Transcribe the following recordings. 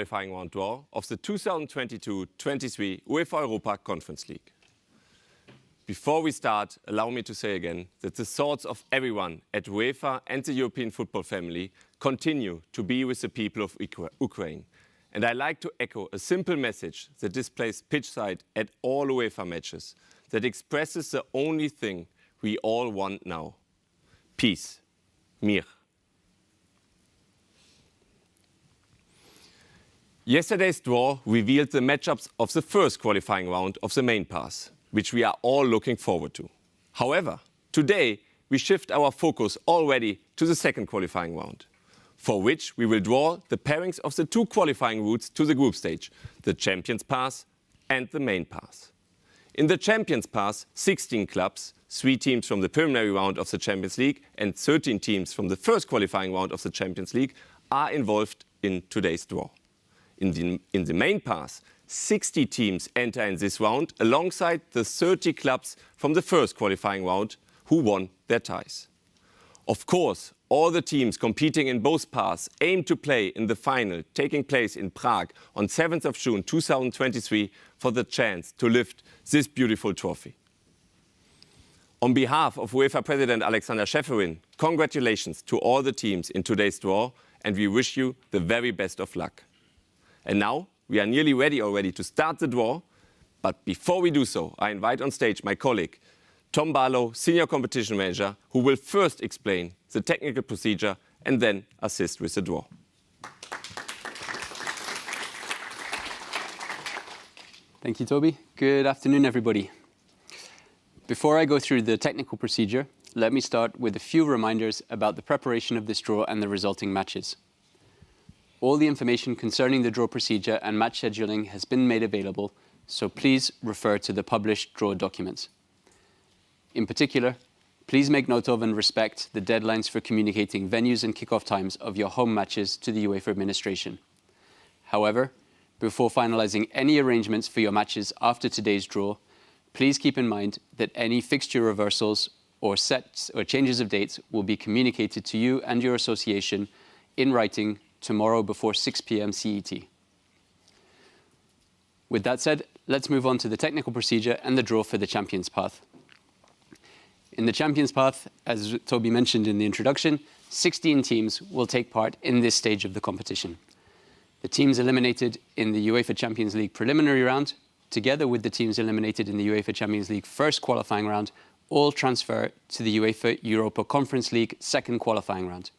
qualifying round draw of the 2022-23 UEFA Europa Conference League. Before we start, allow me to say again that the thoughts of everyone at UEFA and the European football family continue to be with the people of Ukraine. And I like to echo a simple message that displays pitchside at all UEFA matches, that expresses the only thing we all want now: peace. Mir. Yesterday's draw revealed the matchups of the first qualifying round of the main pass, which we are all looking forward to. However, today we shift our focus already to the second qualifying round, for which we will draw the pairings of the two qualifying routes to the group stage, the Champions Pass and the main pass. In the Champions Pass, 16 clubs, 3 teams from the preliminary round of the Champions League and 13 teams from the first qualifying round of the Champions League are involved in today's draw. In the main pass, 60 teams enter in this round alongside the 30 clubs from the first qualifying round who won their ties. Of course, all the teams competing in both paths aim to play in the final taking place in Prague on 7th of June 2023 for the chance to lift this beautiful trophy. On behalf of UEFA President Alexander Schäferin, congratulations to all the teams in today's draw, and we wish you the very best of luck. And now, we are nearly ready already to start the draw, but before we do so, I invite on stage my colleague, Tom Barlow, Senior Competition Manager, who will first explain the technical procedure and then assist with the draw. Thank you, Toby. Good afternoon, everybody. Before I go through the technical procedure, let me start with a few reminders about the preparation of this draw and the resulting matches. All the information concerning the draw procedure and match scheduling has been made available, so please refer to the published draw documents. In particular, please make note of and respect the deadlines for communicating venues and kickoff times of your home matches to the UEFA administration. However, before finalizing any arrangements for your matches after today's draw, please keep in mind that any fixture reversals or sets or changes of dates will be communicated to you and your association in writing tomorrow before 6 p.m. CET. With that said, let's move on to the technical procedure and the draw for the Champions Path. In the Champions Path, as Toby mentioned in the introduction, 16 teams will take part in this stage of the competition. The teams eliminated in the UEFA Champions League preliminary round, together with the teams eliminated in the UEFA Champions League first qualifying round, all transfer to the UEFA Europa Conference League second qualifying round.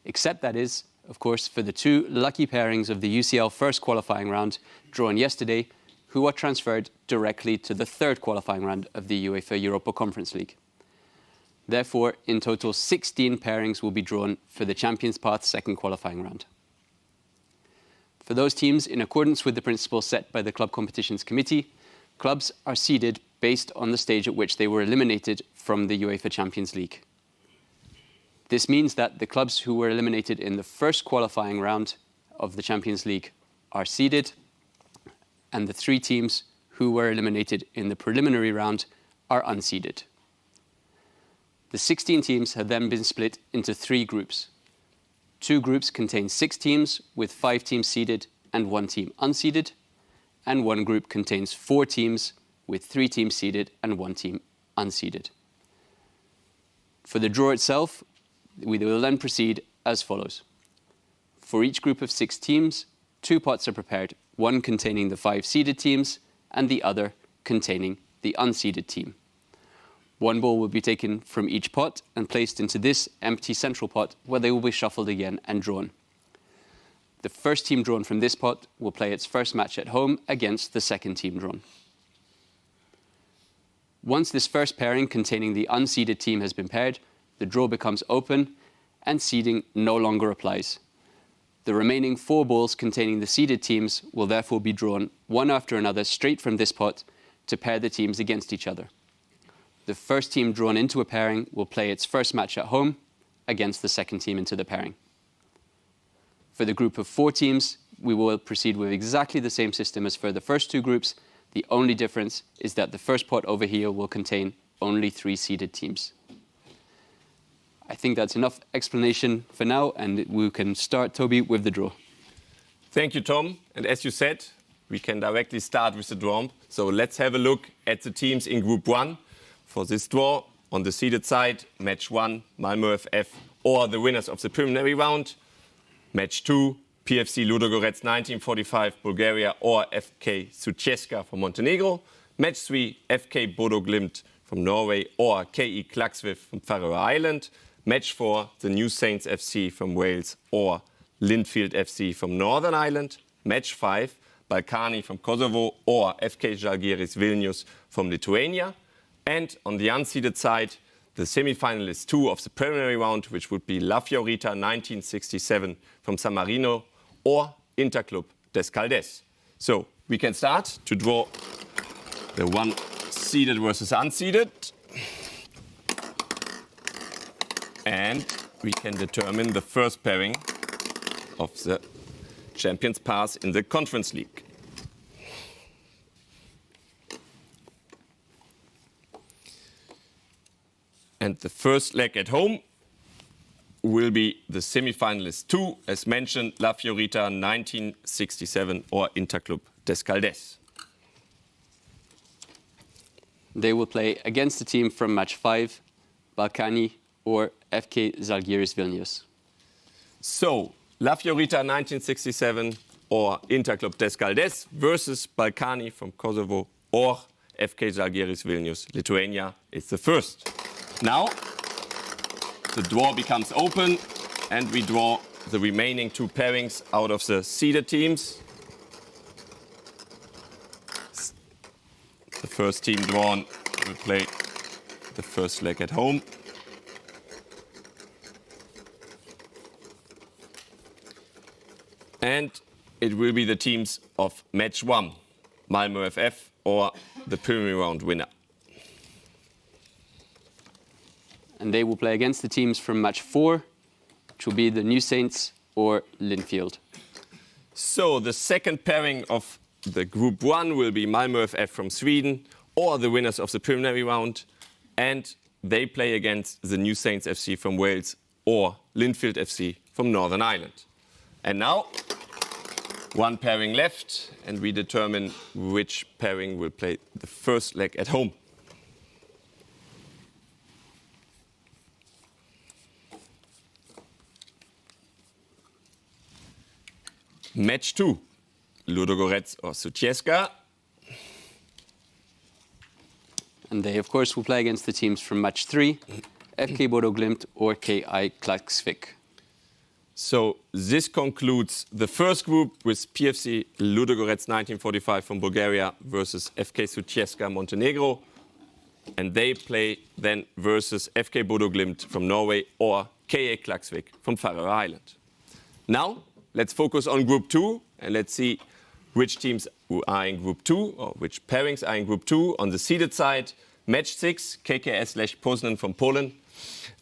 Except, that is, of course, for the two lucky pairings of the UCL first qualifying round drawn yesterday, who are transferred directly to the third qualifying round of the UEFA Europa Conference League. Therefore, in total, 16 pairings will be drawn for the Champions Path second qualifying round. For those teams, in accordance with the principles set by the Club Competitions Committee, clubs are seeded based on the stage at which they were eliminated from the UEFA Champions League. This means that the clubs who were eliminated in the first qualifying round of the Champions League are seeded, and the 3 teams who were eliminated in the preliminary round are unseeded. The 16 teams have then been split into 3 groups. 2 groups contain 6 teams, with 5 teams seeded and 1 team unseeded, and 1 group contains 4 teams, with 3 teams seeded and 1 team unseeded. For the draw itself, we will then proceed as follows. For each group of 6 teams, 2 pots are prepared, one containing the 5 seeded teams and the other containing the unseeded team. 1 ball will be taken from each pot and placed into this empty central pot, where they will be shuffled again and drawn. The first team drawn from this pot will play its first match at home against the second team drawn. Once this first pairing containing the unseeded team has been paired, the draw becomes open and seeding no longer applies. The remaining 4 balls containing the seeded teams will therefore be drawn one after another straight from this pot to pair the teams against each other. The first team drawn into a pairing will play its first match at home against the second team into the pairing. For the group of 4 teams, we will proceed with exactly the same system as for the first 2 groups. The only difference is that the first pot over here will contain only 3 seeded teams. I think that's enough explanation for now, and we can start, Toby, with the draw. Thank you, Tom. And as you said, we can directly start with the draw. So let's have a look at the teams in Group 1. For this draw, on the seeded side, Match 1, Malmö FF, or the winners of the preliminary round. Match 2, PFC Ludogorets 1945 Bulgaria or FK Sutjeska from Montenegro. Match 3, FK Bodø Glimt from Norway or KI Klaksvik from Faroe Island. Match 4, the New Saints FC from Wales or Linfield FC from Northern Ireland. Match 5, Ballkani from Kosovo or FK Žalgiris Vilnius from Lithuania. And on the unseeded side, the semi-finalists 2 of the preliminary round, which would be La Fiorita 1967 from San Marino or Interclub des Caldes. So we can start to draw the one seeded versus unseeded. And we can determine the first pairing of the Champions Path in the Conference League. And the first leg at home will be the semi-finalists 2, as mentioned, La Fiorita 1967 or Interclub des Caldes. They will play against the team from match 5, Ballkani or FK Žalgiris Vilnius. So, La Fiorita 1967 or Interclub des Caldes versus Ballkani from Kosovo or FK Žalgiris Vilnius, Lithuania is the first. Now, the draw becomes open and we draw the remaining 2 pairings out of the seeded teams. The first team drawn will play the first leg at home. And it will be the teams of match 1, Malmö FF or the preliminary round winner. And they will play against the teams from match 4, which will be the New Saints or Linfield. So the second pairing of the Group 1 will be Malmö FF from Sweden or the winners of the preliminary round. And they play against the New Saints FC from Wales or Linfield FC from Northern Ireland. And now, one pairing left, and we determine which pairing will play the first leg at home. Match 2, Ludogorets or Sutjeska. And they, of course, will play against the teams from match 3, FK Bodø Glimt or KI Klaksvik. So this concludes the first group with PFC Ludogorets 1945 from Bulgaria versus FK Sutjeska Montenegro. And they play then versus FK Bodø Glimt from Norway or KI Klaksvik from Faroe Island. Now, let's focus on Group 2 and let's see which teams are in Group 2 or which pairings are in Group 2. On the seeded side, Match 6, KKS Lech Poznan from Poland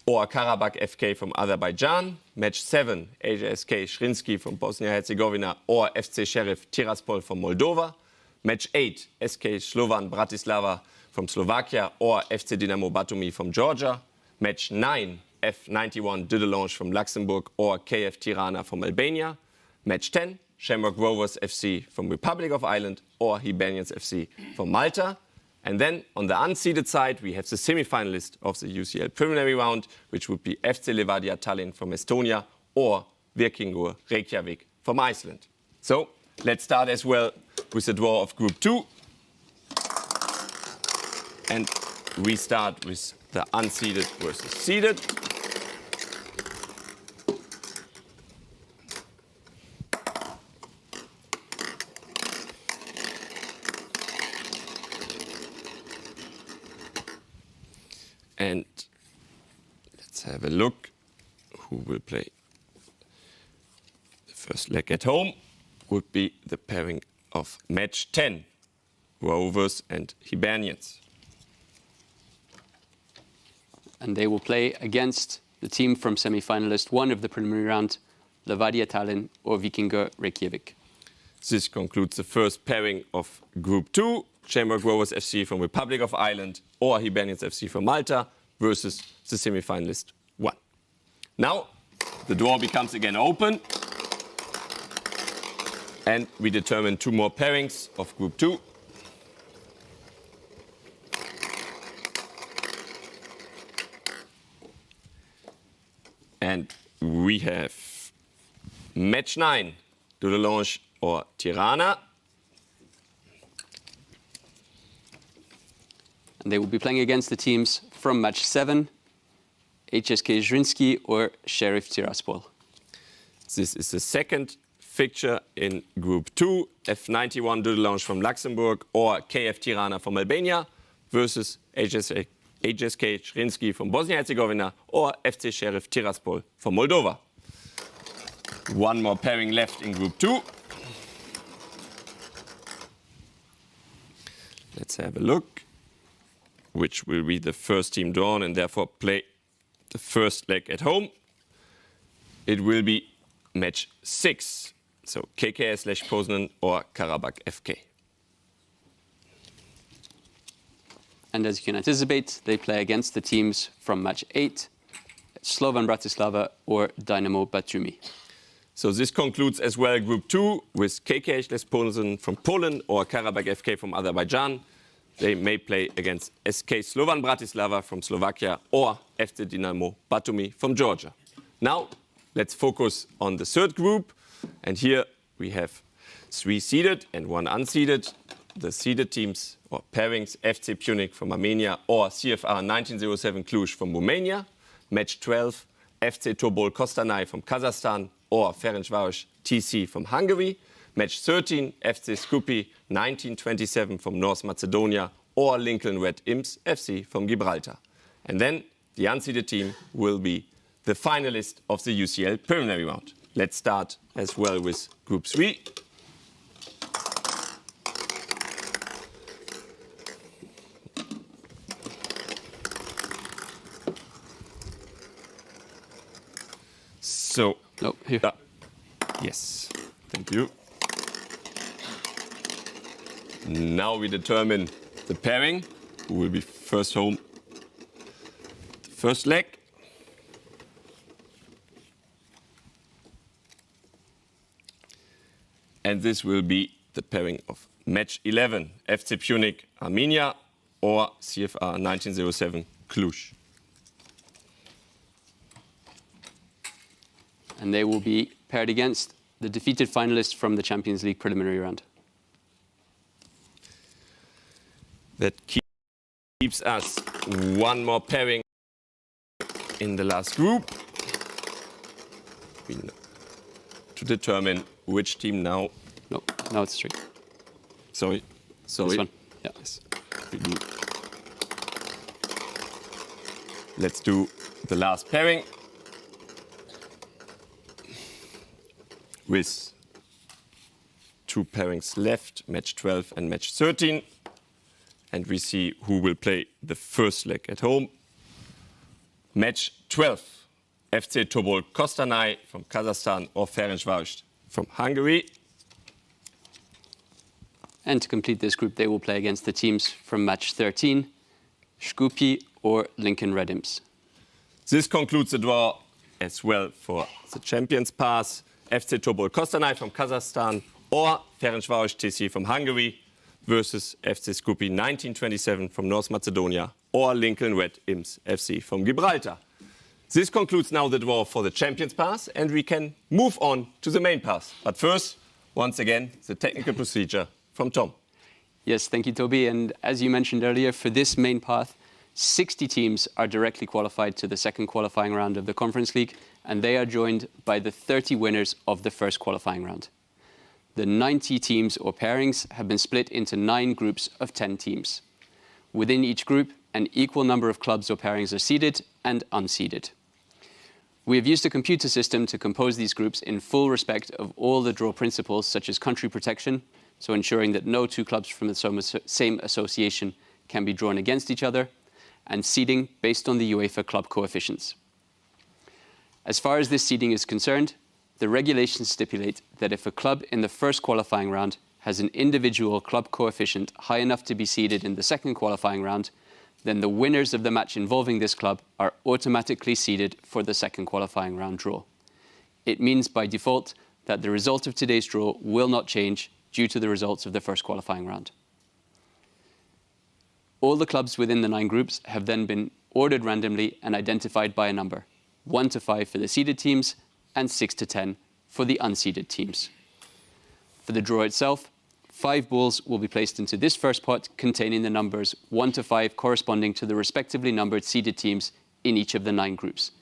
or Karabakh FK from Azerbaijan. Match 7, AJSK Shrinsky from Bosnia-Herzegovina or FC Sheriff Tiraspol from Moldova. Match 8, SK Slovan Bratislava from Slovakia or FC Dynamo Batumi from Georgia. Match 9, F91 Dudelange from Luxembourg or KF Tirana from Albania. Match 10, Shamrock Rovers FC from Republic of Ireland or Hibernians FC from Malta. And then on the unseeded side, we have the semi-finalist of the UCL preliminary round, which would be FC Levadia Tallinn from Estonia or Vikingur Reykjavik from Iceland. So let's start as well with the draw of Group 2. And we start with the unseeded versus seeded. And let's have a look who will play the first leg at home. Would be the pairing of match 10, Rovers and Hibernians. And they will play against the team from semi-finalist 1 of the preliminary round, Levadia Tallinn or Vikingur Reykjavik. This concludes the first pairing of Group 2, Shamrock Rovers FC from Republic of Ireland or Hibernians FC from Malta versus the semi-finalist 1. Now, the draw becomes again open. And we determine 2 more pairings of Group 2. And we have match 9, Dudelange or Tirana. And they will be playing against the teams from match 7, HSK Zrinski or Sheriff Tiraspol. This is the second fixture in Group 2, F91 Dudelange from Luxembourg or KF Tirana from Albania versus HSK Zrinski from Bosnia-Herzegovina or FC Sheriff Tiraspol from Moldova. 1 more pairing left in Group 2. Let's have a look, which will be the first team drawn and therefore play the first leg at home. It will be match 6, so KKS Lech Poznan or Karabakh FK. And as you can anticipate, they play against the teams from match 8, Slovan Bratislava or Dynamo Batumi. So this concludes as well Group 2 with KKS Lech Poznan from Poland or Karabakh FK from Azerbaijan. They may play against SK Slovan Bratislava from Slovakia or FC Dynamo Batumi from Georgia. Now, let's focus on the third group. And here we have 3 seeded and 1 unseeded. The seeded teams or pairings, FC Punic from Armenia or CFR 1907 Cluj from Romania. Match 12, FC Tobol Kostanay from Kazakhstan or Ferencváros TC from Hungary. Match 13, FC Skopje 1927 from North Macedonia or Lincoln Red Imps FC from Gibraltar. And then the unseeded team will be the finalist of the UCL preliminary round. Let's start as well with Group 3. So, No, here. Yes, thank you. Now we determine the pairing, who will be first home, the first leg. And this will be the pairing of match 11, FC Punic Armenia or CFR 1907 Cluj. And they will be paired against the defeated finalists from the Champions League preliminary round. That keeps us 1 more pairing in the last group to determine which team now. No, now it's 3. Sorry. This one. Yeah. Yes. We do. Let's do the last pairing with 2 pairings left, match 12 and match 13. And we see who will play the first leg at home. Match 12, FC Tobol Kostanay from Kazakhstan or Ferencváros from Hungary. And to complete this group, they will play against the teams from match 13, Skopje or Lincoln Red Imps. This concludes the draw as well for the Champions Pass. FC Tobol Kostanay from Kazakhstan or Ferencváros TC from Hungary versus FC Skopje 1927 from North Macedonia or Lincoln Red Imps FC from Gibraltar. This concludes now the draw for the Champions Pass, and we can move on to the main pass. But first, once again, the technical procedure from Tom. Yes, thank you, Toby. And as you mentioned earlier, for this main path, 60 teams are directly qualified to the second qualifying round of the Conference League, and they are joined by the 30 winners of the first qualifying round. The 90 teams or pairings have been split into 9 groups of 10 teams. Within each group, an equal number of clubs or pairings are seeded and unseeded. We have used a computer system to compose these groups in full respect of all the draw principles, such as country protection, so ensuring that no 2 clubs from the same association can be drawn against each other, and seeding based on the UEFA club coefficients. As far as this seeding is concerned, the regulations stipulate that if a club in the first qualifying round has an individual club coefficient high enough to be seeded in the second qualifying round, then the winners of the match involving this club are automatically seeded for the second qualifying round draw. It means by default that the result of today's draw will not change due to the results of the first qualifying round. All the clubs within the 9 groups have then been ordered randomly and identified by a number, 1 to 5 for the seeded teams and 6 to 10 for the unseeded teams. For the draw itself, 5 balls will be placed into this first pot containing the numbers 1 to 5 corresponding to the respectively numbered seeded teams in each of the 9 groups.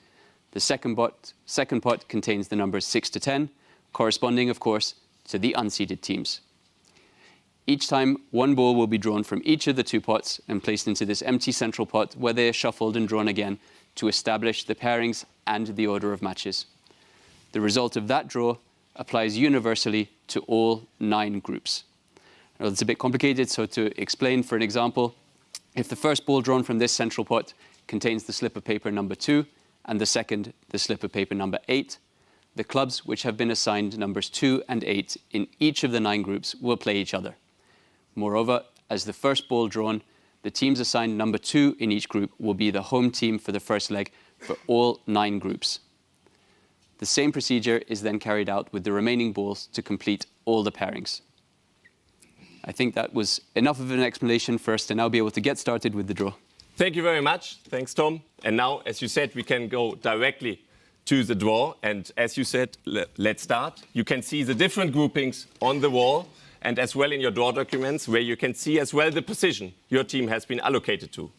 The second pot contains the numbers 6 to 10, corresponding, of course, to the unseeded teams. Each time, 1 ball will be drawn from each of the 2 pots and placed into this empty central pot where they are shuffled and drawn again to establish the pairings and the order of matches. The result of that draw applies universally to all 9 groups. Now, it's a bit complicated, so to explain, for an example, if the first ball drawn from this central pot contains the slip of paper number 2 and the second the slip of paper number 8, the clubs which have been assigned numbers 2 and 8 in each of the 9 groups will play each other. Moreover, as the first ball drawn, the teams assigned number 2 in each group will be the home team for the first leg for all 9 groups. The same procedure is then carried out with the remaining balls to complete all the pairings. I think that was enough of an explanation for us to now be able to get started with the draw. Thank you very much. Thanks, Tom. And now, as you said, we can go directly to the draw. And as you said, let's start. You can see the different groupings on the wall and as well in your draw documents, where you can see as well the position your team has been allocated to.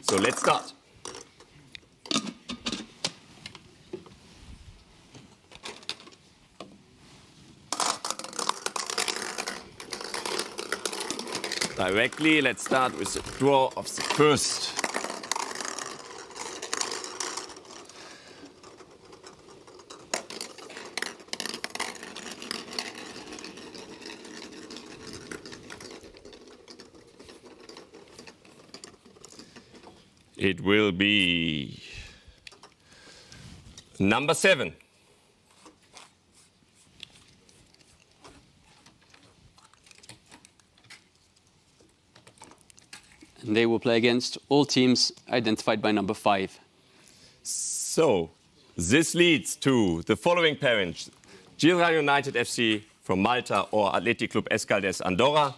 So let's start. Directly, let's start with the draw of the first. It will be number 7. And they will play against all teams identified by number 5. So, this leads to the following pairings. Žalgiris United FC from Malta or Athletic Club Escaldes Andorra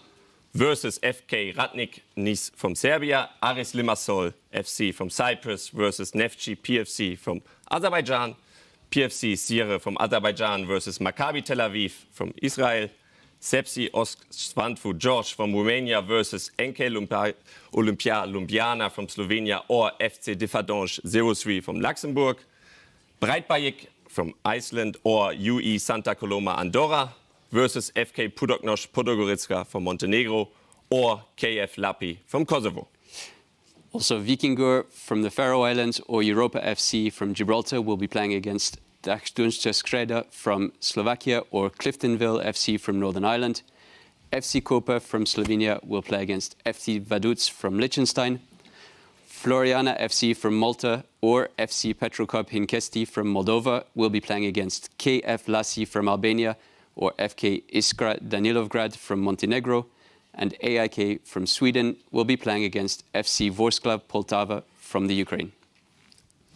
versus FK Radnik Nice from Serbia, Aris Limassol FC from Cyprus versus Neftchi PFC from Azerbaijan, PFC Sire from Azerbaijan versus Maccabi Tel Aviv from Israel, Sepsi Svantvu George from Romania versus NK Olympia Ljubljana from Slovenia or FC Differdange 03 from Luxembourg, Breitbajik from Iceland or UE Santa Coloma Andorra versus FK Pudoknoš Podgorica from Montenegro or KF Lapi from Kosovo. Also, Vikingur from the Faroe Islands or Europa FC from Gibraltar will be playing against Dagstunska Skreda from Slovakia or Cliftonville FC from Northern Ireland. FC Koper from Slovenia will play against FC Vaduz from Liechtenstein. Floriana FC from Malta or FC Petrokop Hinkesti from Moldova will be playing against KF Lasi from Albania or FK Iskra Danilovgrad from Montenegro. And AIK from Sweden will be playing against FC Vorskla Poltava from the Ukraine.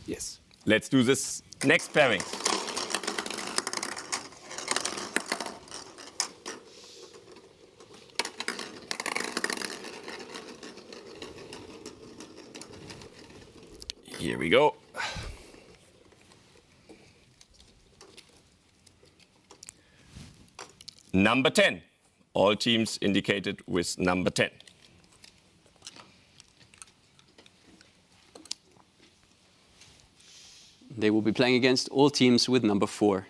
Yes. Let's do this next pairing. Here we go. Number 10. All teams indicated with number 10. They will be playing against all teams with number 4.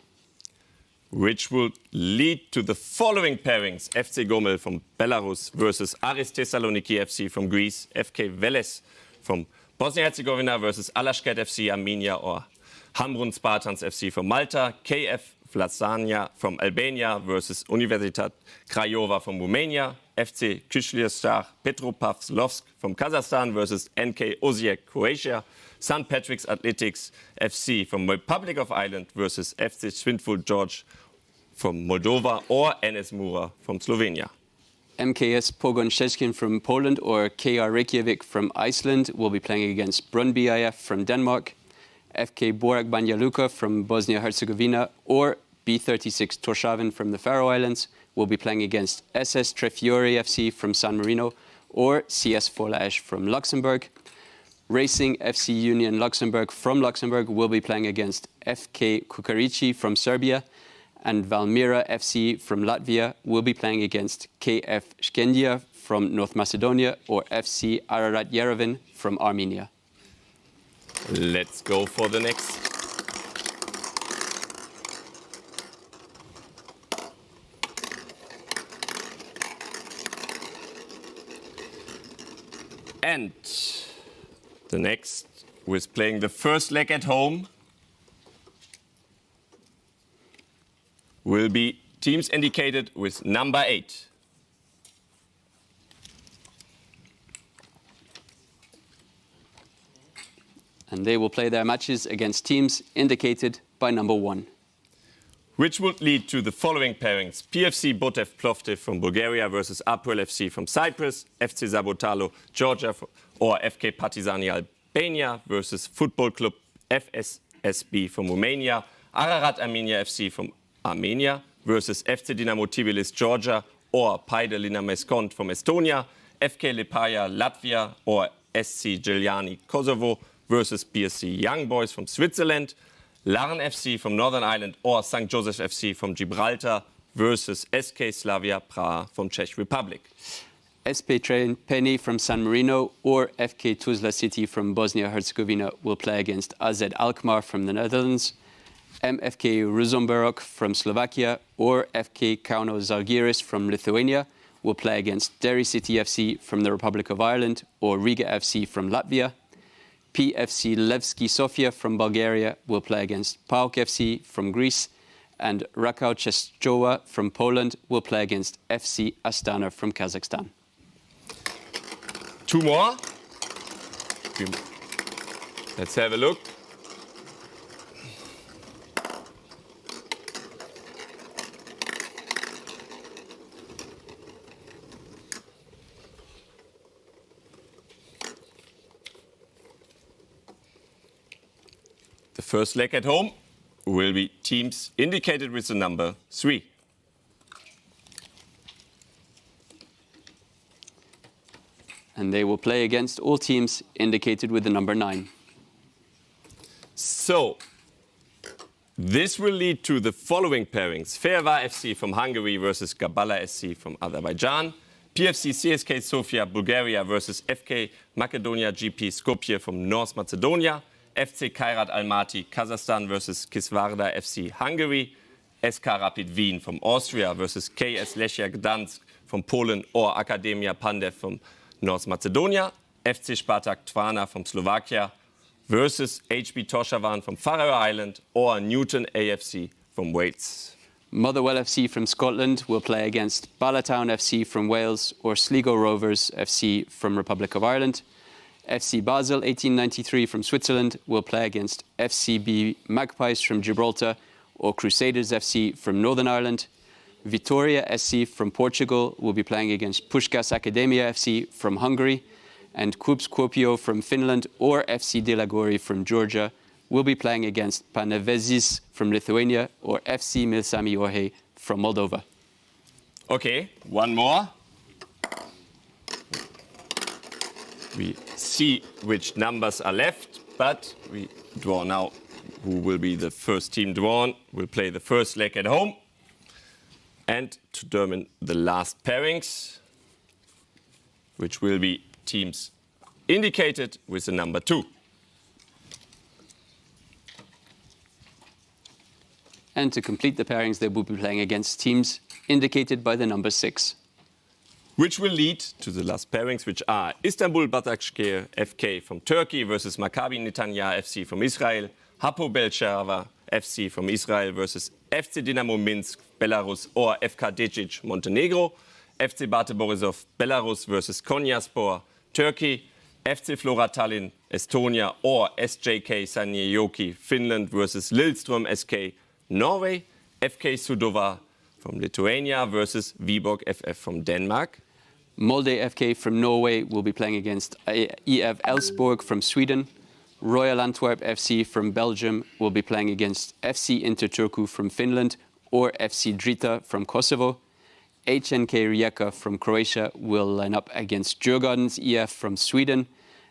Which will lead to the following pairings. FC Gomel from Belarus versus Aris Thessaloniki FC from Greece, FK Veles from Bosnia-Herzegovina versus Alashkert FC Armenia or Hamrun Spartans FC from Malta, KF Vlasania from Albania versus Universitat Craiova from Romania, FC Kishliastar Petropavlovsk from Kazakhstan versus NK Osijek Croatia, St. Patrick's Athletics FC from Republic of Ireland versus FC Svintful George from Moldova or NS Mura from Slovenia. MKS Pogoń Szczecin from Poland or KR Reykjavik from Iceland will be playing against Brøndby IF from Denmark, FK Borak Banja Luka from Bosnia-Herzegovina or B36 Tórshavn from the Faroe Islands will be playing against SS Trefiori FC from San Marino or CS Forlage from Luxembourg. Racing FC Union Luxembourg from Luxembourg will be playing against FK Kukarici from Serbia, and Valmiera FC from Latvia will be playing against KF Shkendia from North Macedonia or FC Ararat Yerevan from Armenia. Let's go for the next. And the next was playing the first leg at home will be teams indicated with number 8. And they will play their matches against teams indicated by number 1. Which would lead to the following pairings. PFC Botev Plovdiv from Bulgaria versus Apoel FC from Cyprus, FC Zabotalo Georgia or FK Partizani Albania versus Football Club FSSB from Romania, Ararat Armenia FC from Armenia versus FC Dinamo Tbilisi Georgia or Paide Linameskont from Estonia, FK Liepāja Latvia or SC Giuliani Kosovo versus PSC Young Boys from Switzerland, Larn FC from Northern Ireland or St. Joseph FC from Gibraltar versus SK Slavia Praha from Czech Republic. SP Penny from San Marino or FK Tuzla City from Bosnia-Herzegovina will play against AZ Alkmaar from the Netherlands, MFK Ružomberok from Slovakia or FK Kauno Žalgiris from Lithuania will play against Derry City FC from the Republic of Ireland or Riga FC from Latvia. PFC Levski Sofia from Bulgaria will play against PAOK FC from Greece, and Rakau Częstochowa from Poland will play against FC Astana from Kazakhstan. 2 more. Let's have a look. The first leg at home will be teams indicated with the number 3. And they will play against all teams indicated with the number 9. So, this will lead to the following pairings. Fehervar FC from Hungary versus Gabala SC from Azerbaijan, PFC CSK Sofia Bulgaria versus FK Macedonia GP Skopje from North Macedonia, FC Kairat Almaty Kazakhstan versus Kisvarda FC Hungary, SK Rapid Wien from Austria versus KS Lechia Gdansk from Poland or Akademia Pandev from North Macedonia, FC Spartak Trnava from Slovakia versus HB Tórshavn from Faroe Island or Newton AFC from Wales. Motherwell FC from Scotland will play against Ballatown FC from Wales or Sligo Rovers FC from Republic of Ireland. FC Basel 1893 from Switzerland will play against FCB Magpies from Gibraltar or Crusaders FC from Northern Ireland. Vitória SC from Portugal will be playing against Puskás Akadémia FC from Hungary, and KUB Skopje from Finland or FC Delagori from Georgia will be playing against Panevezis from Lithuania or FC Milsami Orhei from Moldova. Okay, one more. We see which numbers are left, but we draw now who will be the first team drawn. We'll play the first leg at home and determine the last pairings, which will be teams indicated with the number 2. And to complete the pairings, they will be playing against teams indicated by the number 6. Which will lead to the last pairings, which are Istanbul Başakşehir FK from Turkey versus Maccabi Netanya FC from Israel, Hapo Belcherava FC from Israel versus FC Dynamo Minsk, Belarus or FK Djic Montenegro, FC Bate Borisov, Belarus versus Konyaspor, Turkey, FC Flora Tallinn, Estonia or SJK Seinäjoki, Finland versus Lillestrøm SK, Norway, FK Sudova from Lithuania versus Viborg FF from Denmark. Molde FK from Norway will be playing against EF Elfsborg from Sweden. Royal Antwerp FC from Belgium will be playing against FC Interturku from Finland or FC Drita from Kosovo. HNK Rijeka from Croatia will line up against Djurgårdens EF from Sweden,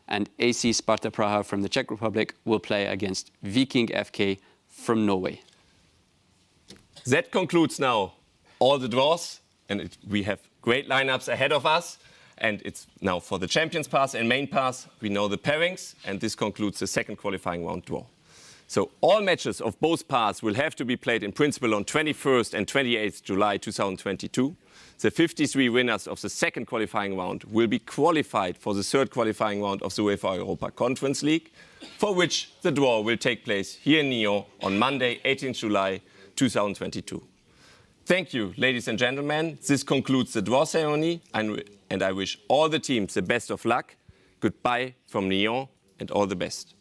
and AC Sparta Praha from the Czech Republic will play against Viking FK from Norway. That concludes now all the draws, and we have great lineups ahead of us. And it's now for the Champions Pass and Main Pass, we know the pairings, and this concludes the second qualifying round draw. So all matches of both paths will have to be played in principle on 21st and 28th July 2022. The 53 winners of the second qualifying round will be qualified for the third qualifying round of the UEFA Europa Conference League, for which the draw will take place here in Nyon on Monday, 18th July 2022. Thank you, ladies and gentlemen. This concludes the draw ceremony, and I wish all the teams the best of luck. Goodbye from Nyon, and all the best.